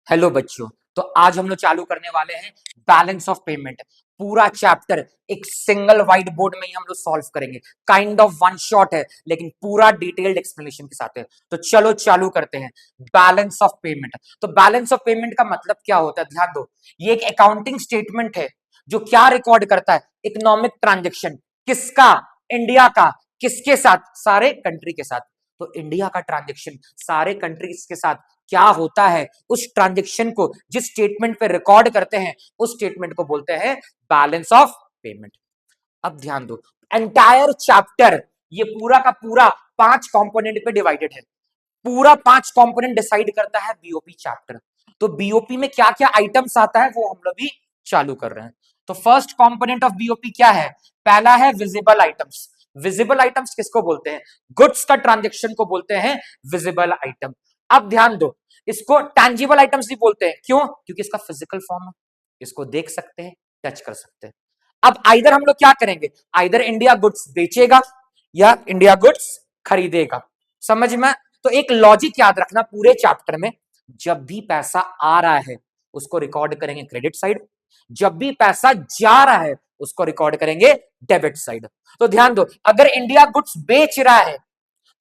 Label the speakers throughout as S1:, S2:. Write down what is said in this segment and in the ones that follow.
S1: Hello बच्चों। तो आज हम लोग चालू करने वाले हैं बैलेंस ऑफ पेमेंट। पूरा चैप्टर एक सिंगल व्हाइट बोर्ड में ही हम लोग सॉल्व करेंगे। काइंड ऑफ वन शॉट है लेकिन पूरा डिटेल्ड एक्सप्लेनेशन के साथ है। तो चलो चालू करते हैं बैलेंस ऑफ पेमेंट। तो बैलेंस ऑफ पेमेंट का मतलब क्या होता है, ध्यान दो। ये एक अकाउंटिंग स्टेटमेंट है जो क्या रिकॉर्ड करता है, इकोनॉमिक ट्रांजेक्शन। किसका? इंडिया का। किसके साथ? सारे कंट्री के साथ। तो इंडिया का ट्रांजेक्शन सारे कंट्रीज के साथ क्या होता है, उस ट्रांजेक्शन को जिस स्टेटमेंट पे रिकॉर्ड करते हैं उस स्टेटमेंट को बोलते हैं बैलेंस ऑफ पेमेंट। अब ध्यान दो, एंटायर चैप्टर ये पूरा का पूरा 5 कंपोनेंट पे डिवाइडेड है। पूरा 5 कंपोनेंट डिसाइड करता है बीओपी चैप्टर। तो बीओपी में क्या क्या आइटम्स आता है वो हम लोग भी चालू कर रहे हैं। तो फर्स्ट कंपोनेंट ऑफ बीओपी क्या है? पहला है विजिबल आइटम्स। विजिबल आइटम्स किसको बोलते हैं? गुड्स का ट्रांजेक्शन को बोलते हैं विजिबल आइटम। अब ध्यान दो, इसको टैंजिबल आइटम्स भी बोलते हैं। क्यों? क्योंकि इसका फिजिकल फॉर्म है, इसको देख सकते हैं, टच कर सकते हैं। अब आइदर हम लोग क्या करेंगे, आइदर इंडिया गुड्स बेचेगा या इंडिया गुड्स खरीदेगा। समझ में? तो एक लॉजिक याद रखना पूरे चैप्टर में, जब भी पैसा आ रहा है उसको रिकॉर्ड करेंगे क्रेडिट साइड, जब भी पैसा जा रहा है उसको रिकॉर्ड करेंगे डेबिट साइड। तो ध्यान दो, अगर इंडिया गुड्स बेच रहा है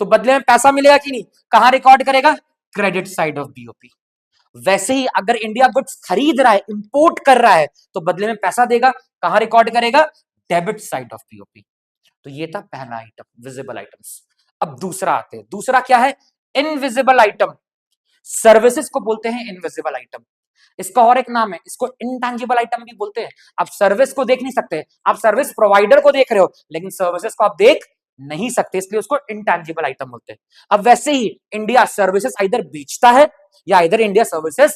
S1: तो बदले में पैसा मिलेगा कि नहीं? कहां रिकॉर्ड करेगा? Credit side of BOP. वैसे ही अगर इंडिया गुड्स खरीद रहा है, इंपोर्ट कर रहा है, तो बदले में पैसा देगा, कहां रिकॉर्ड करेगा? Debit side of BOP. तो ये था पहला आइटम, विजिबल आइटम्स। अब दूसरा आते हैं, दूसरा क्या है? Invisible item. सर्विसेज को बोलते हैं इनविजिबल आइटम। इसका और एक नाम है, इसको इंटेंजिबल आइटम भी बोलते हैं। आप सर्विस को देख नहीं सकते, आप सर्विस प्रोवाइडर को देख रहे हो लेकिन सर्विसेज को आप देख नहीं सकते, इसलिए उसको इंटेंजिबल आइटम बोलते हैं। अब वैसे ही इंडिया सर्विसेज इधर बेचता है या इधर इंडिया सर्विसेज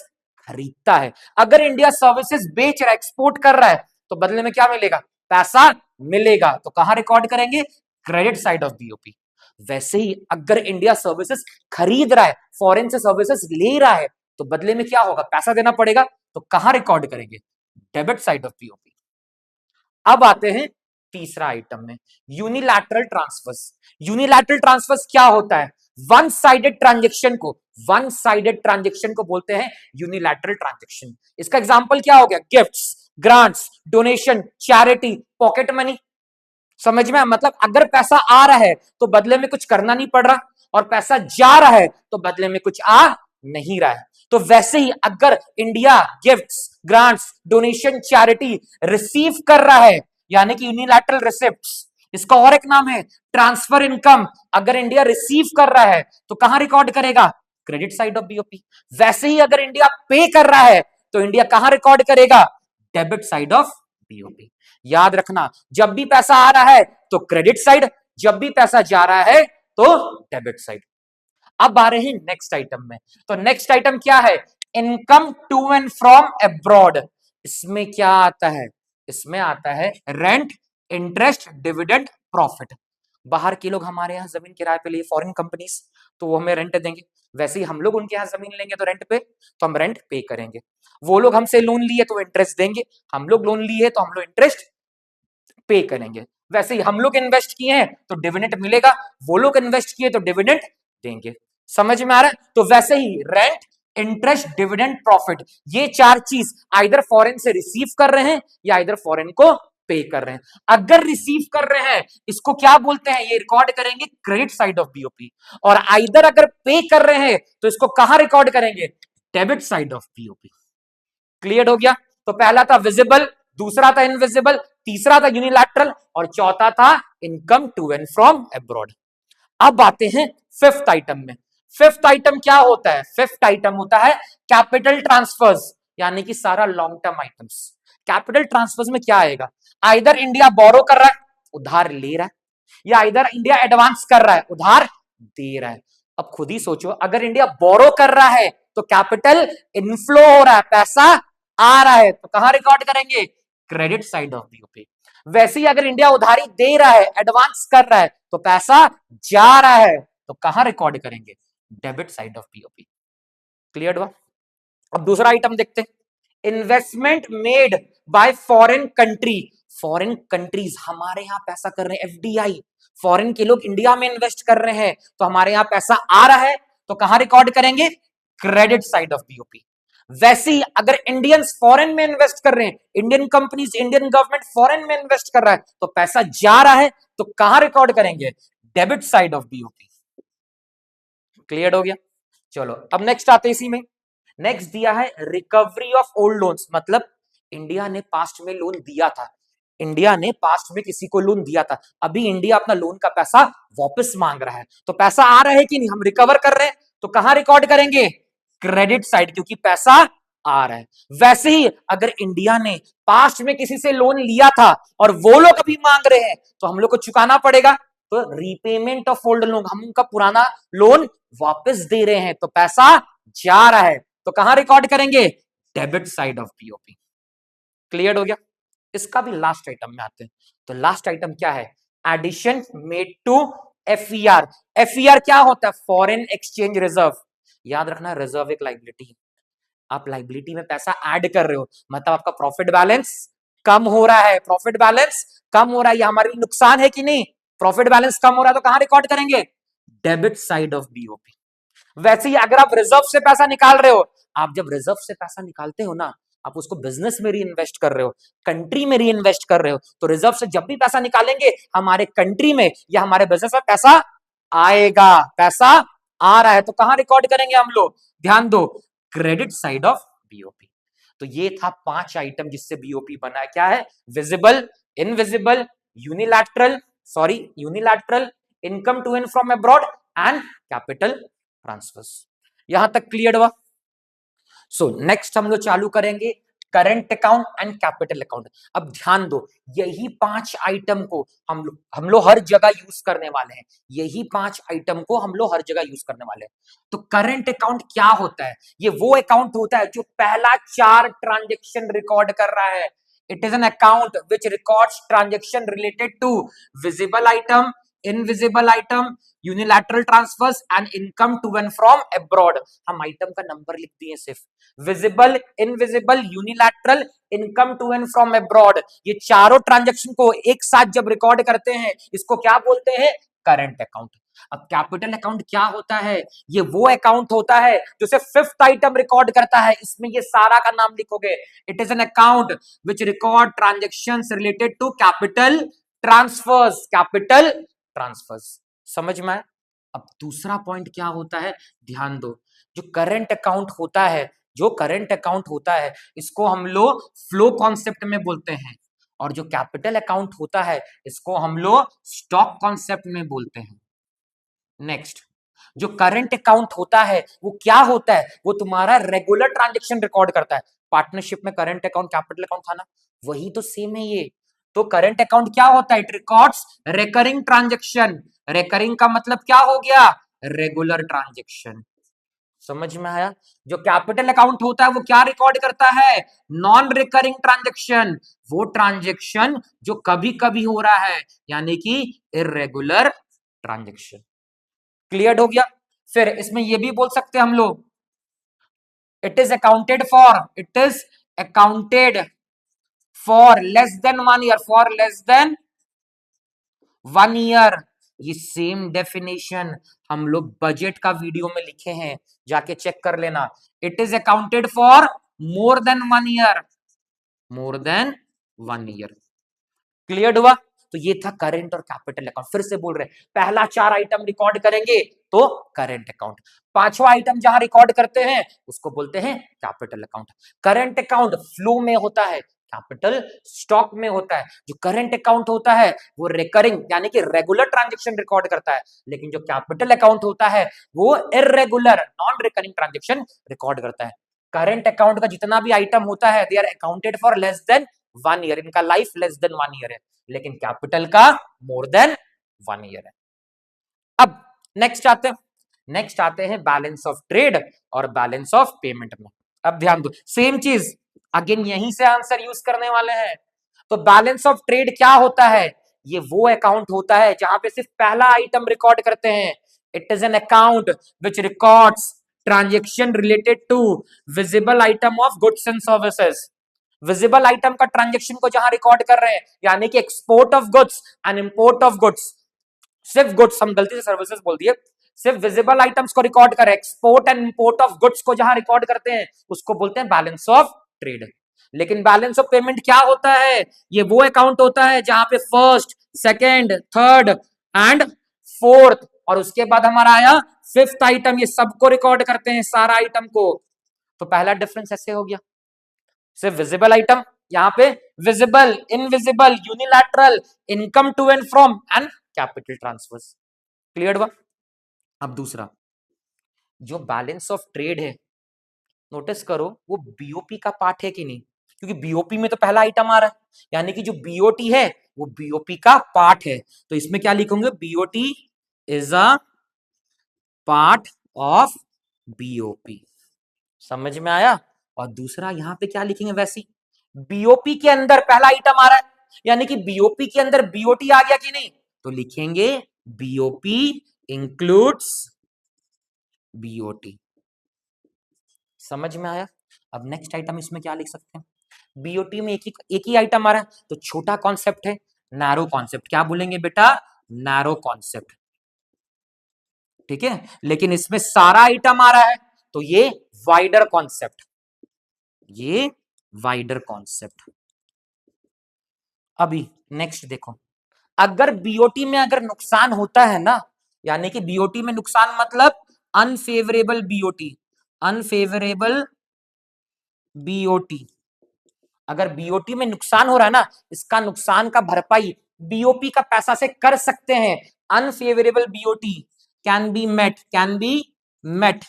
S1: खरीदता है। अगर इंडिया सर्विसेज बेच रहा है, एक्सपोर्ट कर रहा है, तो बदले में क्या मिलेगा? पैसा मिलेगा। तो कहां रिकॉर्ड करेंगे? Credit side of BOP. वैसे ही अगर इंडिया सर्विसेज खरीद रहा है, फॉरेन से सर्विसेज ले रहा है, तो बदले में क्या होगा? पैसा देना पड़ेगा। तो कहां रिकॉर्ड करेंगे? Debit side of POP. अब आते हैं तीसरा आइटम में, यूनिलैटरल ट्रांसफर्स। यूनिलैटरल ट्रांसफर्स क्या होता है? वन साइडेड ट्रांजेक्शन को, वन साइडेड ट्रांजेक्शन को बोलते हैं यूनिलैटरल ट्रांजेक्शन। इसका एग्जांपल क्या हो गया? Gifts, grants, donation, charity, pocket money. समझ में? मतलब अगर पैसा आ रहा है तो बदले में कुछ करना नहीं पड़ रहा, और पैसा जा रहा है तो बदले में कुछ आ नहीं रहा है। तो वैसे ही अगर India gifts, grants, donation, charity receive कर रहा है, यानी कि यूनिलैटरल रिसिप्ट्स, इसका और एक नाम है ट्रांसफर इनकम। अगर इंडिया रिसीव कर रहा है तो कहां रिकॉर्ड करेगा? Credit side of BOP. वैसे ही अगर इंडिया पे कर रहा है तो इंडिया कहां रिकॉर्ड करेगा? Debit side of BOP. याद रखना, जब भी पैसा आ रहा है तो क्रेडिट साइड, जब भी पैसा जा रहा है तो डेबिट साइड। अब आ रहे हैं नेक्स्ट आइटम में। तो नेक्स्ट आइटम क्या है? Income to and from abroad. इसमें क्या आता है? इसमें आता है रेंट, इंटरेस्ट, डिविडेंड, प्रॉफिट। बाहर के लोग हमारे यहाँ जमीन किराए पे लिए, फॉरेन कंपनीज, तो वो हमें रेंट देंगे। वैसे ही हम लोग उनके यहाँ जमीन लेंगे तो रेंट पे, तो हम रेंट पे करेंगे। वो लोग हमसे लोन लिए तो इंटरेस्ट देंगे, हम लोग लोन लिए तो हम लोग इंटरेस्ट पे करेंगे। वैसे ही हम लोग इन्वेस्ट किए हैं तो डिविडेंड मिलेगा, वो लोग इन्वेस्ट किए तो डिविडेंड देंगे। समझ में आ रहा है? तो वैसे ही रेंट, इंटरेस्ट, डिविडेंड, प्रॉफिट, ये चार चीज आइदर फॉरेन से रिसीव कर रहे हैं या इधर फॉरेन को पे कर रहे हैं। अगर रिसीव कर रहे हैं इसको क्या बोलते हैं? ये रिकॉर्ड करेंगे क्रेडिट साइड ऑफ बीओपी। और आइदर अगर पे कर रहे हैं तो इसको कहां रिकॉर्ड करेंगे? Debit side of BOP. Clear हो गया? तो पहला था विजिबल, दूसरा था इनविजिबल, तीसरा था यूनिलैटरल और चौथा था income to and from abroad. अब आते हैं फिफ्थ आइटम में। फिफ्थ आइटम क्या होता है? फिफ्थ आइटम होता है कैपिटल ट्रांसफर्स, यानी कि सारा long term items. Capital transfers में क्या आएगा? आइदर इंडिया बोरो कर रहा है, उधार ले रहा है, या इधर इंडिया एडवांस कर रहा है, उधार दे रहा है। अब खुद ही सोचो, अगर इंडिया बोरो कर रहा है तो कैपिटल इनफ्लो हो रहा है, पैसा आ रहा है, तो कहां रिकॉर्ड करेंगे? Credit side of BOP. वैसे ही अगर इंडिया उधारी दे रहा है, एडवांस कर रहा है, तो पैसा जा रहा है, तो कहां रिकॉर्ड करेंगे? Debit side of BOP. Clear हुआ? अब दूसरा आइटम देखते हैं, investment made by foreign country. Foreign countries हमारे यहां पैसा कर रहे हैं, एफडीआई, फॉरेन के लोग इंडिया में इन्वेस्ट कर रहे हैं, तो हमारे यहां पैसा आ रहा है, तो कहां रिकॉर्ड करेंगे? Credit side of BOP. वैसे ही अगर इंडियंस फॉरेन में इन्वेस्ट कर रहे हैं, Indian companies, Indian government foreign में इन्वेस्ट कर रहा है, तो पैसा जा रहा है, तो कहां रिकॉर्ड करेंगे? Debit side of BOP. Clear हो गया? चलो अब नेक्स्ट आते हैं इसी में। नेक्स्ट दिया है रिकवरी ऑफ ओल्ड लोन्स, मतलब इंडिया ने पास्ट में लोन दिया था, इंडिया ने पास्ट में किसी को लोन दिया था, अभी इंडिया अपना लोन का पैसा वापस मांग रहा है, तो पैसा आ रहा है कि नहीं, हम रिकवर कर रहे हैं, तो कहां रिकॉर्ड करेंगे? क्रेडिट साइड, क्योंकि पैसा आ रहा है। वैसे ही अगर इंडिया ने पास्ट में किसी से लोन लिया था और वो लोग अभी मांग रहे हैं, तो हम लोग को चुकाना पड़ेगा, तो रीपेमेंट ऑफ ओल्ड लोन, हम उनका पुराना लोन वापस दे रहे हैं, तो पैसा जा रहा है, तो कहां रिकॉर्ड करेंगे? Debit side of POP. Clear हो गया? इसका भी लास्ट आइटम में आते हैं। तो लास्ट आइटम क्या है? Addition made to FER. FER क्या होता है? Foreign exchange reserve. याद रखना, रिजर्व एक लाइबिलिटी, आप लाइबिलिटी में पैसा ऐड कर रहे हो, मतलब आपका प्रॉफिट बैलेंस कम हो रहा है, प्रॉफिट बैलेंस कम हो रहा है, ये हमारे लिए नुकसान है कि नहीं? प्रॉफिट बैलेंस कम हो रहा है, तो कहां रिकॉर्ड करेंगे? Debit side of BOP. वैसे ही अगर आप रिजर्व से पैसा निकाल रहे हो, आप जब रिजर्व से पैसा निकालते हो ना, आप उसको बिजनेस में री इन्वेस्ट कर रहे हो, कंट्री में री इन्वेस्ट कर रहे हो, तो रिजर्व से जब भी पैसा निकालेंगे, हमारे कंट्री में या हमारे बिजनेस में पैसा आएगा, पैसा आ रहा है, तो कहां रिकॉर्ड करेंगे हम लोग? ध्यान दो, क्रेडिट साइड ऑफ बीओपी। तो ये था 5 आइटम जिससे बीओपी बना है। क्या है? Visible, invisible, unilateral, income to and from abroad and capital transfers. यहां तक क्लियर हुआ? सो नेक्स्ट हम लोग चालू करेंगे current account and capital account. अब ध्यान दो, यही 5 आइटम को हम लोग हर जगह यूज करने वाले हैं, यही 5 आइटम को हम लोग हर जगह यूज करने वाले हैं। तो करंट अकाउंट क्या होता है? ये वो अकाउंट होता है जो पहला 4 ट्रांजेक्शन रिकॉर्ड कर रहा है। It is an account which records transaction related to visible item, invisible item, unilateral transfers and income to and from abroad. हम आइटम का नंबर लिख दिए सिर्फ, visible, invisible, unilateral, income to and from abroad, ये चारों transaction को एक साथ जब रिकॉर्ड करते हैं, इसको क्या बोलते हैं? Current account. अब कैपिटल अकाउंट क्या होता है? ये वो अकाउंट होता है जो सिर्फ 5th आइटम रिकॉर्ड करता है, इसमें ये सारा का नाम लिखोगे। It is an account which record transactions related to capital transfers, capital transfers. समझ में आया? अब दूसरा पॉइंट क्या होता है, ध्यान दो, जो करंट अकाउंट होता है, जो करंट अकाउंट होता है, इसको हम लोग फ्लो कॉन्सेप्ट में बोलते हैं, और जो कैपिटल अकाउंट होता है, इसको हम लोग स्टॉक कॉन्सेप्ट में बोलते हैं। नेक्स्ट, जो करंट अकाउंट होता है वो क्या होता है? वो तुम्हारा रेगुलर ट्रांजेक्शन रिकॉर्ड करता है। पार्टनरशिप में करंट अकाउंट, कैपिटल अकाउंट था ना, वही तो सेम है ये। तो करंट अकाउंट क्या होता है? It records recurring transaction. Recurring का मतलब क्या हो गया? Regular transaction. समझ में आया? जो कैपिटल अकाउंट होता है वो क्या रिकॉर्ड करता है? नॉन रिकरिंग ट्रांजेक्शन, वो ट्रांजेक्शन जो कभी कभी हो रहा है, यानी कि इरेगुलर ट्रांजेक्शन। क्लियर हो गया? फिर इसमें ये भी बोल सकते हैं हम लोग, it is accounted for less than 1 year, for less than 1 year. ये सेम डेफिनेशन हम लोग बजट का वीडियो में लिखे हैं, जाके चेक कर लेना। It is accounted for more than 1 year, more than 1 year. Clear हुआ? तो ये था करंट और कैपिटल अकाउंट। फिर से बोल रहे हैं, पहला 4 आइटम रिकॉर्ड करेंगे तो करंट अकाउंट, 5वां आइटम जहां रिकॉर्ड करते हैं उसको बोलते हैं capital account. Current account flow में होता है, कैपिटल स्टॉक में होता है। जो करंट अकाउंट होता है वो रिकरिंग यानी कि रेगुलर ट्रांजेक्शन रिकॉर्ड करता है, लेकिन जो कैपिटल अकाउंट होता है वो irregular non recurring transaction record करता है। करंट अकाउंट का जितना भी आइटम होता है, they are accounted for less than 1 year, इनका लाइफ लेस देन 1 ईयर है, लेकिन कैपिटल का मोर देन 1 ईयर है। अब नेक्स्ट आते हैं बैलेंस ऑफ ट्रेड और बैलेंस ऑफ पेमेंट में। अब ध्यान दो, सेम चीज अगेन यहीं से आंसर यूज करने वाले हैं। तो बैलेंस ऑफ ट्रेड क्या होता है? ये वो अकाउंट होता है जहां पे सिर्फ पहला आइटम रिकॉर्ड करते हैं। It is an account which records transaction related to visible item of goods and services. Visible item का ट्रांजेक्शन को जहां रिकॉर्ड कर रहे हैं, यानी कि export of goods and import of goods, सिर्फ गुड्स, हम गलती से सर्विसेज बोल दिए, सिर्फ विजिबल आइटम्स को रिकॉर्ड करे, export and import of goods को जहां रिकॉर्ड करते हैं उसको बोलते हैं बैलेंस ऑफ ट्रेड। लेकिन बैलेंस ऑफ पेमेंट क्या होता है? ये वो अकाउंट होता है जहां पे first, second, third and fourth और उसके बाद हमारा आया फिफ्थ आइटम, ये सबको रिकॉर्ड करते हैं, सारा आइटम को। तो पहला डिफरेंस ऐसे हो गया, सिर्फ विजिबल आइटम, यहां पे visible, invisible, unilateral, income to and from and capital transfers. Clear हुआ? अब दूसरा जो बैलेंस ऑफ ट्रेड है, नोटिस करो वो बीओपी का पार्ट है कि नहीं, क्योंकि बीओपी में तो पहला आइटम आ रहा है, यानी कि जो बीओटी है वो बीओपी का पार्ट है। तो इसमें क्या लिखोगे? BOT is a part of BOP. समझ में आया? और दूसरा यहां पे क्या लिखेंगे? वैसी बीओपी के अंदर पहला आइटम आ रहा है, यानी कि बीओपी के अंदर बीओटी आ गया कि नहीं, तो लिखेंगे बीओपी इंक्लूड्स बीओटी। समझ में आया? अब नेक्स्ट आइटम इसमें क्या लिख सकते हैं? बीओटी में एक ही आइटम आ रहा है, तो छोटा कॉन्सेप्ट है, नैरो कॉन्सेप्ट। क्या बोलेंगे बेटा? Narrow concept. ठीक है, लेकिन इसमें सारा आइटम आ रहा है, तो ये वाइडर कॉन्सेप्ट, ये वाइडर कॉन्सेप्ट। अभी नेक्स्ट देखो, अगर बीओटी में अगर नुकसान होता है ना, यानी कि बीओटी में नुकसान मतलब अनफेवरेबल बीओटी, अनफेवरेबल बीओटी, अगर बीओटी में नुकसान हो रहा है ना, इसका नुकसान का भरपाई बीओपी का पैसा से कर सकते हैं। Unfavourable BOT can be met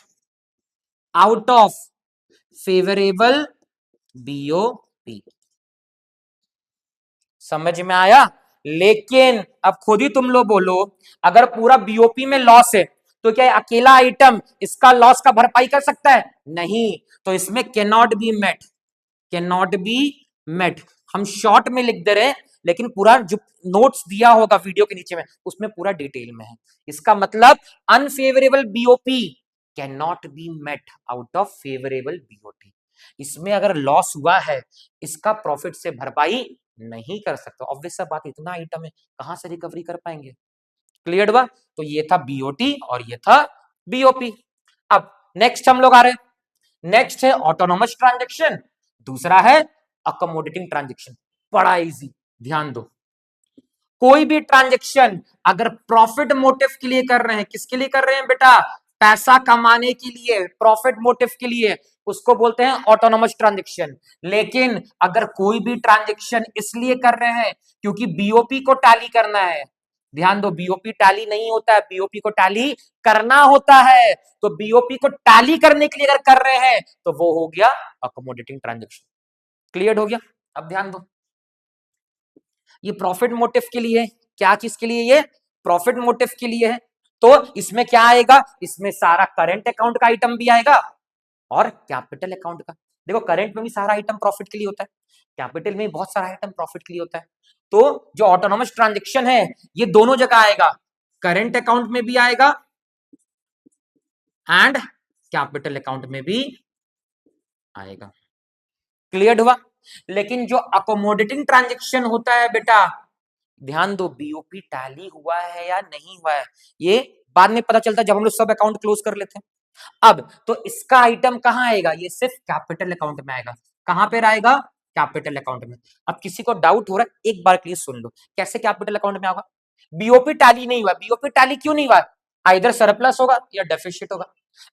S1: out of favourable BOP. समझ में आया? लेकिन अब खुद ही तुम लोग बोलो, अगर पूरा बीओपी में लॉस है तो क्या अकेला आइटम इसका लॉस का भरपाई कर सकता है? नहीं, तो इसमें cannot be met, cannot be met. हम शॉर्ट में लिख दे रहे हैं, लेकिन पूरा जो नोट्स दिया होगा वीडियो के नीचे में उसमें पूरा डिटेल में है। इसका मतलब unfavourable BOP can not be met out of favourable BOT. इसमें अगर लॉस हुआ है, इसका प्रॉफिट से भरपाई नहीं कर सकता। ऑब्वियस सा बात, इतना आइटम है, कहां से रिकवरी कर पाएंगे? क्लियर हुआ? तो ये था बीओटी और ये था बीओपी। अब नेक्स्ट हम लोग आ रहे हैं, नेक्स्ट है ऑटोनोमस ट्रांजैक्शन, दूसरा है अकोमोडेटिंग ट्रांजैक्शन। बड़ा इजी, ध्यान दो। कोई भी ट्रांजैक्शन अगर प्रॉफिट मोटिव के लिए कर रहे हैं, किसके लिए कर रहे हैं बेटा? पैसा कमाने के लिए, प्रॉफिट मोटिव के लिए, उसको बोलते हैं ऑटोनोमस ट्रांजैक्शन। लेकिन अगर कोई भी ट्रांजैक्शन इसलिए कर रहे हैं क्योंकि बीओपी को टैली करना है, ध्यान दो, बीओपी टैली नहीं होता है, बीओपी को टैली करना होता है। तो बीओपी को टैली करने के लिए अगर कर रहे हैं तो वो हो गया अकोमोडेटिंग ट्रांजैक्शन। क्लियर हो गया? अब ध्यान दो, ये प्रॉफिट मोटिव के लिए है। क्या चीज के लिए? ये प्रॉफिट मोटिव के लिए है। तो इसमें क्या आएगा? इसमें सारा करंट अकाउंट का आइटम भी आएगा और कैपिटल अकाउंट का। देखो, करंट में भी सारा आइटम प्रॉफिट के लिए होता है, कैपिटल में भी बहुत सारा आइटम प्रॉफिट के लिए होता है। तो जो ऑटोनोमस ट्रांजैक्शन है ये दोनों जगह आएगा, करंट अकाउंट में भी आएगा एंड कैपिटल अकाउंट में भी आएगा। क्लियर हुआ? लेकिन जो अकोमोडेटिंग ट्रांजैक्शन होता है बेटा, ध्यान दो, बीओपी टैली हुआ है या नहीं हुआ है ये बाद में पता चलता है जब हम लोग सब अकाउंट क्लोज कर लेते हैं। अब तो इसका आइटम कहां आएगा? ये सिर्फ कैपिटल अकाउंट में आएगा। कहां पर आएगा? कैपिटल अकाउंट में। अब किसी को डाउट हो रहा है, एक बार प्लीज सुन लो, कैसे कैपिटल अकाउंट में आएगा? बीओपी टैली नहीं हुआ। बीओपी टैली क्यों नहीं हुआ? इधर सरप्लस होगा या डेफिसिट होगा।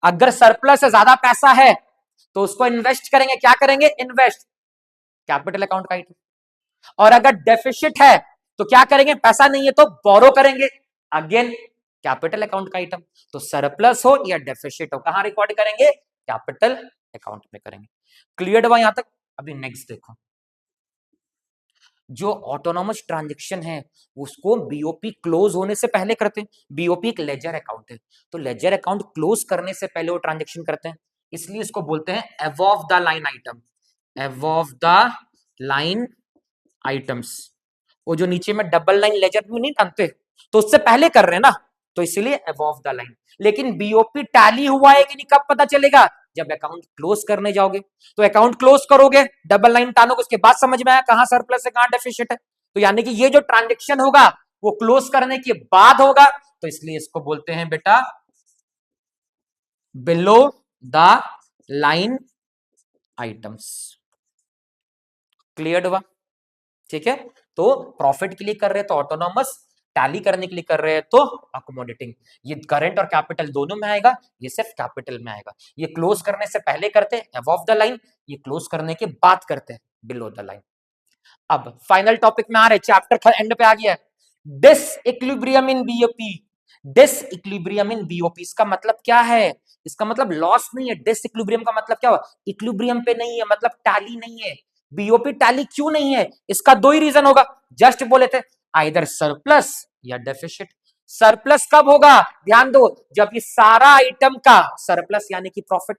S1: अगर सरप्लस से ज्यादा पैसा है तो उसको इन्वेस्ट करेंगे। क्या करेंगे? इन्वेस्ट, कैपिटल अकाउंट का आइटम। और अगर डेफिसिट है तो क्या करेंगे? पैसा नहीं है तो बोरो करेंगे, अगेन कैपिटल अकाउंट का आइटम। तो सरप्लस हो या डेफिसिट हो, कहां रिकॉर्ड करेंगे? कैपिटल अकाउंट में करेंगे। क्लियर हुआ यहां तक? अभी नेक्स्ट देखो, जो ऑटोनोमस ट्रांजैक्शन है उसको बीओपी क्लोज होने से पहले करते हैं। बीओपी एक लेजर अकाउंट है, तो लेजर अकाउंट क्लोज करने से पहले वो ट्रांजैक्शन करते हैं, इसलिए इसको बोलते हैं above the line item, above the line items. वो जो नीचे में डबल लाइन लेजर में नहीं टांगते, तो उससे पहले कर रहे हैं ना, तो इसलिए अबव द लाइन। लेकिन बीओपी टैली हुआ है कि नहीं कब पता चलेगा? जब अकाउंट क्लोज करने जाओगे। तो अकाउंट क्लोज करोगे, डबल लाइन टानोगे, उसके बाद समझ में आया कहां सरप्लस है कहां डेफिसिट है। तो यानी कि ये जो ट्रांजैक्शन होगा वो क्लोज करने के बाद होगा, तो इसलिए इसको बोलते हैं बेटा below the line items. Clear हुआ? ठीक है, तो प्रॉफिट के लिए कर रहे हैं तो ऑटोनॉमस, टैली करने के लिए कर रहे हैं तो अकोमोडेटिंग। ये करंट और कैपिटल दोनों में आएगा, ये सिर्फ कैपिटल में आएगा। ये क्लोज करने से पहले करते हैं अबव द लाइन, ये क्लोज करने के बाद करते हैं बिलो द लाइन। अब फाइनल टॉपिक में आ रहे, चैप्टर एंड पे आ गया। Disequilibrium in BOP. Disequilibrium in BOP इसका मतलब क्या है? इसका मतलब लॉस नहीं है। डिस इक्विलिब्रियम का मतलब क्या हुआ? इक्विलिब्रियम पे नहीं है, मतलब टैली नहीं है। बीओपी टैली क्यों नहीं है? इसका दो ही रीजन होगा, जस्ट बोले थे, आइदर सरप्लस या डेफिसिट। सरप्लस कब होगा? ध्यान दो, जब ये सारा आइटम का सरप्लस यानी कि प्रॉफिट,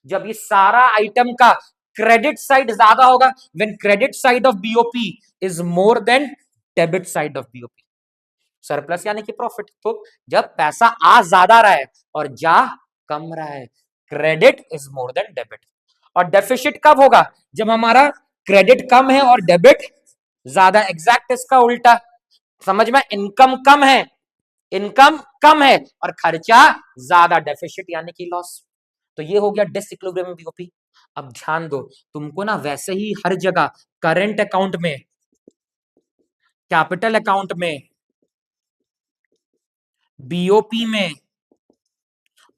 S1: जब ये सारा आइटम का क्रेडिट साइड ज्यादा होगा, when credit side of BOP is more than debit side of BOP. Surplus यानी कि प्रॉफिट, तो जब पैसा आ ज्यादा रहा है और जा कम रहा है, credit is more than debit. और डेफिसिट कब होगा? जब हमारा क्रेडिट कम है और डेबिट ज्यादा। एग्जैक्ट इसका उल्टा, समझ में? इनकम कम है, इनकम कम है और खर्चा ज्यादा, डेफिसिट यानी कि लॉस। तो ये हो गया डिसइक्विलिब्रियम बीओपी। अब ध्यान दो, तुमको ना वैसे ही हर जगह करंट अकाउंट में, कैपिटल अकाउंट में, बीओपी में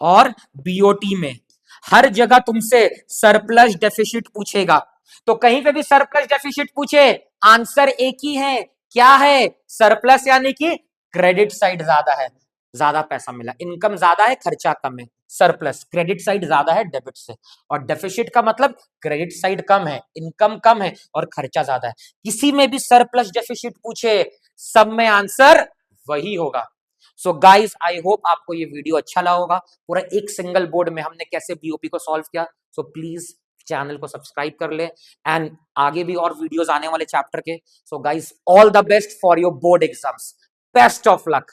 S1: और बीओटी में हर जगह तुमसे सरप्लस डेफिसिट पूछेगा। तो कहीं पे भी सरप्लस डेफिसिट पूछे, आंसर एक ही है, क्या है? सरप्लस यानी कि क्रेडिट साइड ज्यादा है, ज्यादा पैसा मिला, इनकम ज्यादा है खर्चा कम है। सरप्लस क्रेडिट साइड ज्यादा है डेबिट से, और डेफिसिट का मतलब क्रेडिट साइड कम है, इनकम कम है और खर्चा ज्यादा है। किसी में भी सरप्लस डेफिसिट पूछे, सब में आंसर वही होगा। सो गाइस, आई होप आपको ये वीडियो अच्छा लगा होगा। पूरा एक सिंगल बोर्ड में हमने कैसे बीओपी को सॉल्व किया। सो प्लीज चैनल को सब्सक्राइब कर ले, एंड आगे भी और वीडियोस आने वाले चैप्टर के। So guys, all the best for your board exams, best of luck.